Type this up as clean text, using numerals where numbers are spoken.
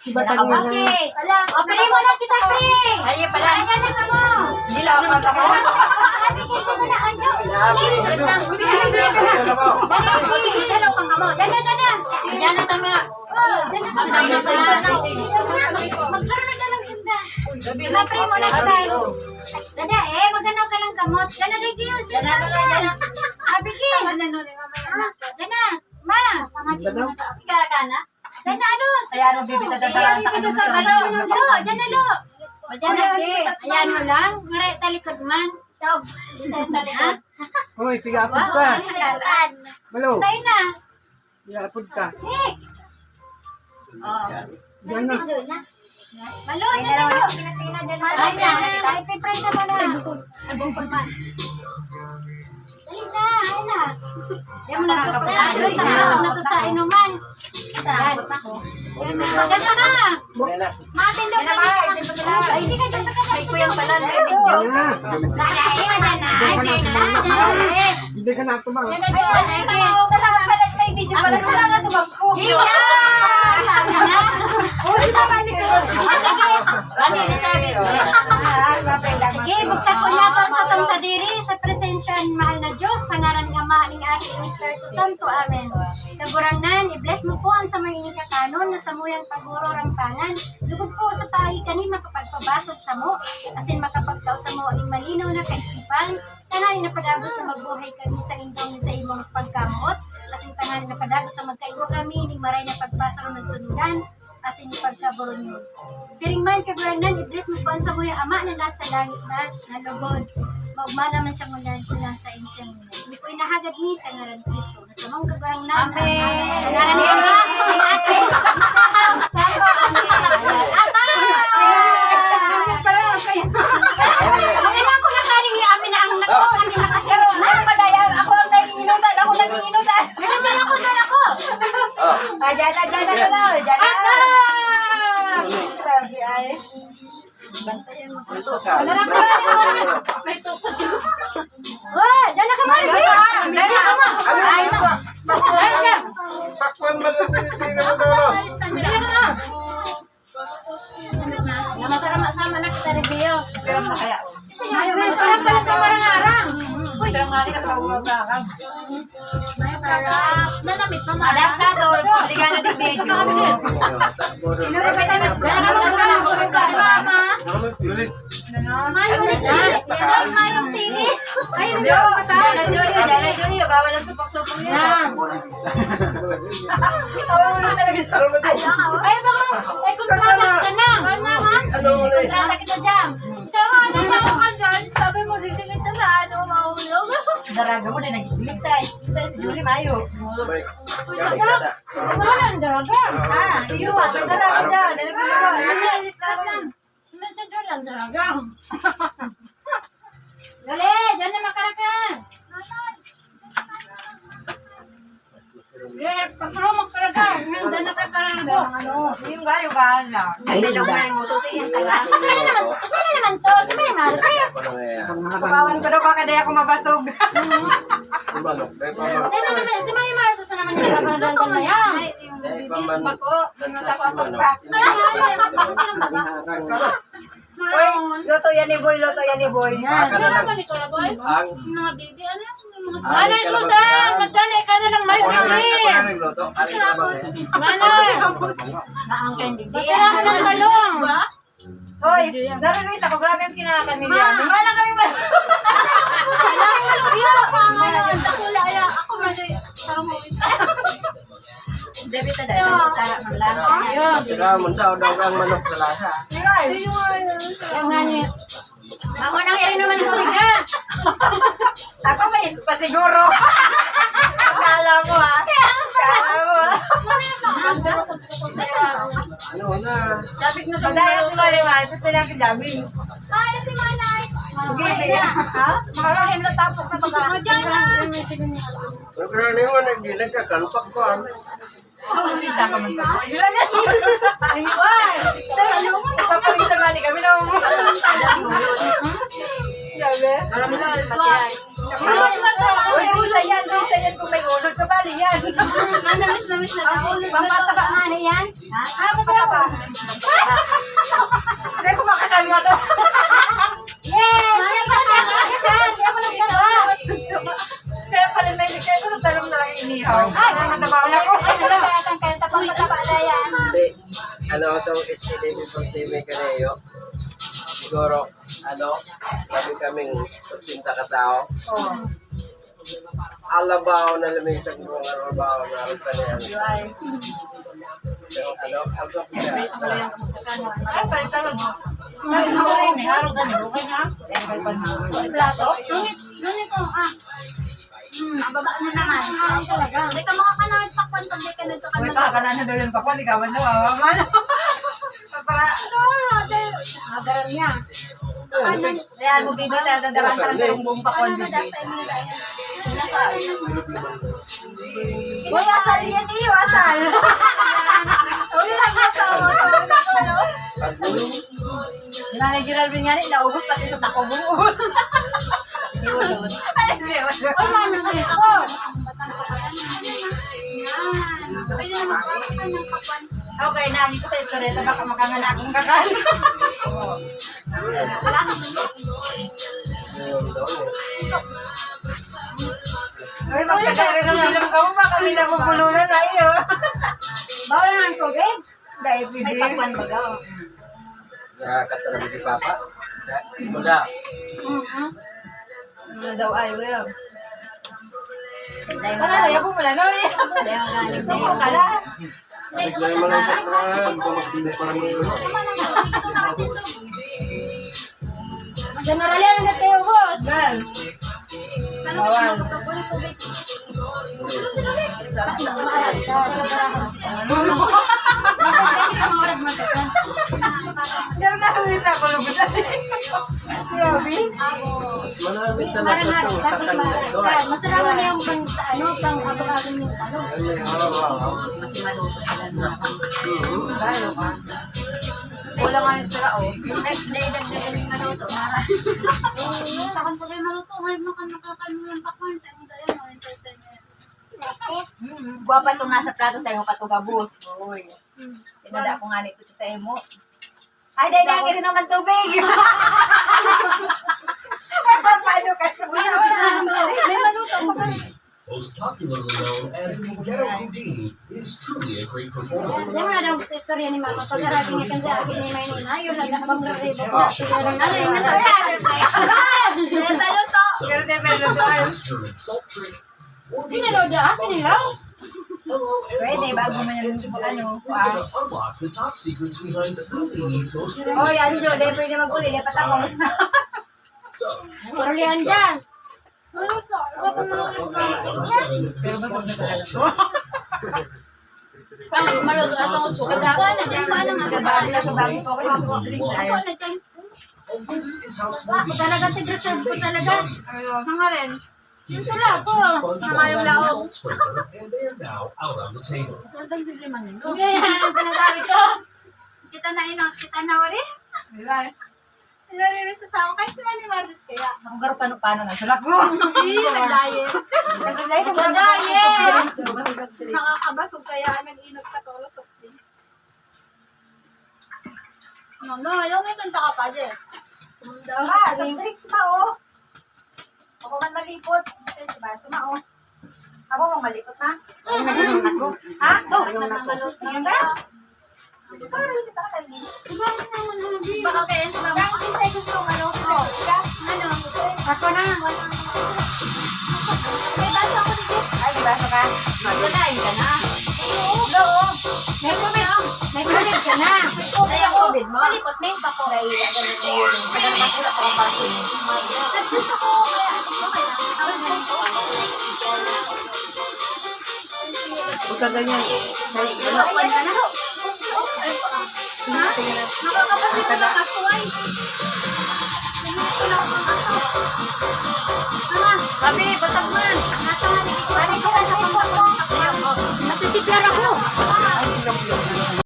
Okay. Opere mo na kita, pre. Ay, pala. Ayan na ka mo. Hindi lang ako sa mo. Sabi ko mo na anjo. Dalaw kang kamo. Dala. Yan na tama. Magsaro na lang sinda. Pre mo na kita. Dada maganaw ka lang kamot. Dala dito yun. Dala. Abigi. Dala. Ma. Kaya ka na? Dala alos. Ayan, bibita dadaran ta ka sa ano. Lo, dyan na lo. Diyan na, Ayan mo lang. Maray talikod man. Dog. Isang talikod. Hoy, tigapod ka. Malo, Sa'yo na. tigapod ka. Nick. Diyan na. Malo, dyan na lo. Ay na. Ay, pipray na mo na. Abong pagman. Dali na. Ay na. Yan mo na kapatid. Tapos na to sa inuman. Dyan ka na. Matin daw ka na. Ay, hindi ka dyan sa kasal. Ay, kuyang pala na video. Diyan na. Hindi ka na tumang. Salamat pala may video pala. Salamat tumagko. Sige, buktan ko niya po sa tong sa diri sa presensya ni mahal na Diyos sa ngaran ng Ama ning Anak ning Espiritu Santo. Amen. Kagurangnan, i-bless mo po ang sa mga inyong kakanon na samuyang paguro rampangan. Lugod po sa pahi kani makapagpabasot sa mo, asin makapagtaw sa mo aning malinaw na kaisipan. Tanay na padagos na magbuhay kami sa lingkong sa imong pagkamot. Asin tanay na padagos na magkaigo kami ning maray na pagpasaro ng sunugan. Asin yung pagkaburo niyo. Siring man kagurangnan, i-bless mo po ang sa mga Ama na nasa langit na lugod. Maugmana man siya mula sa insyang nila. Hindi po inahagad ni sa ngaran ni Kristo. Nasa mong kagurangnan. Amen. Sa ngaran ni Ama, ni Ate. Sako, Amen. Mga ko na kaning ni Amin na ang nako. Amin na kasi. Ako ang nanginginutan. Ganun ako. Sabi ay. Oh, dyan na ka ba? Dyan na ka ba? Ay, Pakwan mo na sinisino mo daw. masarap sama na kita review. Pero sa kaya. Masarap pala ito marang-arang. Uy, sarang nga ka pag-uwabakan. Masarap. Nanamit pa Adap ka doon. Ligana di video. Mama. Mayong sili. Mayong sili. Ay, Jo, dala jo, bawal ang supok-supok niya. Ay, baka, ay, kontrata ka na. Ano, ha? Kontrata kita dyan. Pero ano na ako ka dyan? Sabi mo, dito sa ano, maulog. Daraga mo din nag-ilig sa Julie Mayo. Wala lang, daraga. Iyo, daraga dyan. Sa dyan lang, daraga. Dali, dyan na makarakan. Pagpuro magkarakan. Dyan na kakarado. Yung gayo gala. Dalaw na yung muso siya yung tala. Kasi na naman to. Si May Martes. Kapawan ko daw baka daya ko mabasog. Kasi na naman. Si May Martes na naman sila para doon na yan. Uy, loto yan ni Boy, loto yan ni Boy. Mga baby, ano yung mga... Ano yung Susan? Magsanay ka na lang may baby. Maang candy. Masarap ng talong. Hoy, narinig ako, grabe yung kinakakan ni Lian. Di ba na kami man? Isa pa nga naman. Takula ya. Ako mali. David na dahil tara ng lang. Ramon daw ang manok sa lasa. Yung nga niya. Ako nang inuman ko rin ka. Ako may pasiguro. Kala mo ha? Kala mo ha? Ano na? Sabi ko na dahil ako maliwan, ito lang kajabing. Ay, si Manay. Sige, ha? Makaroon na tapos na pag-aaral. Pero ano yung nagdilag ka, kalpak ko. Hindi siya ka man sa buhay. Ayun! Papagita nga ni kami na Sabi? Marami sa pati ay. Uy, isa yan kung may ulod ka bali yan. Namis na daw. Pampataba nga na yan. Ha? Mataba. Hindi ko makakaliwa to. Yes! Hindi ako nagdala. Kaya pala may kaya ko ng talong na lang inihaw. Natabaw na ko. Kaya sa pagkataba na yan. Hindi. Ano itong estimated from TV Caneo? Siguro, kaming pagsinta ka tao. Oo. Alabaw na lamig sa mga alabaw na alam ka na yan. Ang kapila. Ay, pala talong. Ay, nakuha ni Haro ka ni Bukay na. Plato? Ganito, ang baba na naman. Hindi ka makakanawit pakwan pag di ka Uy, nagkakanawit. pakakalaan na daw yung pakwan. Ikawan na, wawaman. Para, Magaran niya. Ayan, mo bibi tayo dadarang yung buong pakwan. Ano na sa inyo lang? Uy, asal yan iyo, asal. Uy, lang ito. Nanay Geraldine nga rin, naubos pati sa tako buhos. Iulod. Ay, mami, kasi ako. Okay, nani ko sa istoreta, baka makanganak akong kakan. Uy, magkagari ng bilang ka mo, baka may nabubulunan na iyo. Bawal na ang tubig. Dahil pwede. ba daw? Nakakatalabi si Papa. Mula. Ano daw ay, well. Ano, yapo mo lang, no? Yapo ka na. Bigla yung mga pagkakas. Bumagbinig pa naman yun. General yan ang tayo, boss. Well. Bawal. Diyan na kami sa kulubutan. Grabe. Manamit talaga ito. Masarap na yung pang abogado yung Wala nga yung tira, oh. Dagdagan yung maluto. Takon po kayo maluto. Ngayon nakakanulang pakwan. Tayo tayo, entertain. Guwapa itong nasa plato sa iyong katugabos. Uy. Tinada ko nga nito sa imo. Ay, dahil lagi rin naman tubig. Paano ka? May maluto pa ba? Most popularly known as the Ghetto Houdini, is truly a great performer. Diyan mo na daw sa istorya ni Mama. Pag harating niya kan sa akin ni Maynina, yun lang nakabang raribok na siya. Ano yung nasasabi? So, this German salt trick, or the Tinalo dyan? Tinalo? Hello and Pwede, welcome bago back. mo yung ano. We're gonna unlock the top secrets behind Houdini's most Oh, famous yan, Jo. Dahil pwede mag-uli. Dapat ako. So, Orlean dyan. number 7, the SpongeBob trick. Maluto This ato. awesome sound Pagkakuan na ball dyan. Paano nga Bago gabahan? na sa bago ko. Kasi ako And this is how smoothie Talaga tig-reserve ko talaga. Mga rin. He takes Wala out po. 2 SpongeBob Tama yung and a laog. salt sprinkler, and they're now out on the table. Hindi, yan ang sinasabi ko. Kita na inot, kita na wari. Nalilinis sa ako. Kahit sila ni Marcos kaya. Ako garo paano na. Sulak ko. Nag-diet. Kasi dahil ko Sa diet. Nakakabasog kaya nag-inot ka to. Soft drinks. No, yung may kanta ka pa dyan. Ah, sa tricks ba, oh? Ako man malipot. Diba, suma, oh. Ako mong malipot, ha? Ha? Oh, Ngayon ba? Sorry, kita ka tali. baka kaya sa mga Gusto ko, ano? ano, Ako na. may baso ako dito. Ay, diba, ka? Magdadain ka na. Oo. May COVID. May COVID ka na. Ay, ang COVID mo. Malipot na yung bako. Nag-gusto ko kaya atin ko kaya. Huwag ka ganyan. Nakakapasok ka na. Nakakapasok ka na kasuway. Nandito lang ako ng aso. Sabi, batang man. Nasa nga, ko na sa pagpapakak. Nasisiklar ako.